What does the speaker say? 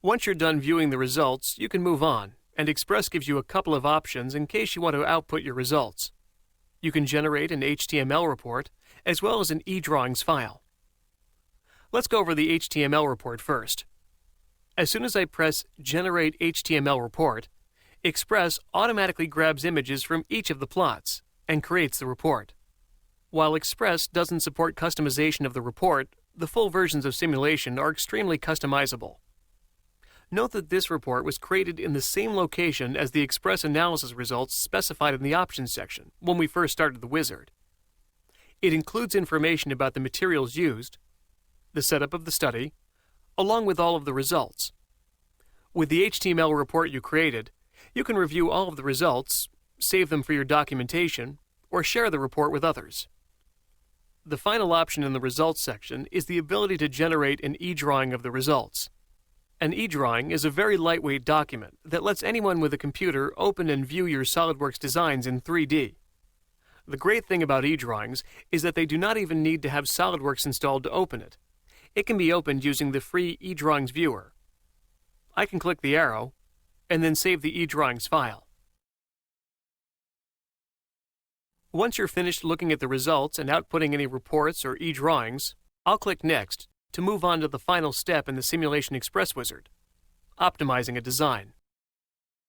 Once you're done viewing the results, you can move on, and Xpress gives you a couple of options in case you want to output your results. You can generate an HTML report, as well as an eDrawings file. Let's go over the HTML report first. As soon as I press Generate HTML Report, Xpress automatically grabs images from each of the plots and creates the report. While Xpress doesn't support customization of the report, the full versions of Simulation are extremely customizable. Note that this report was created in the same location as the Xpress analysis results specified in the Options section when we first started the wizard. It includes information about the materials used, the setup of the study, along with all of the results. With the HTML report you created, you can review all of the results, save them for your documentation, or share the report with others. The final option in the Results section is the ability to generate an eDrawing of the results. An eDrawing is a very lightweight document that lets anyone with a computer open and view your SolidWorks designs in 3D. The great thing about eDrawings is that they do not even need to have SolidWorks installed to open it. It can be opened using the free eDrawings viewer. I can click the arrow and then save the eDrawings file. Once you're finished looking at the results and outputting any reports or eDrawings, I'll click Next to move on to the final step in the SimulationXpress wizard, optimizing a design.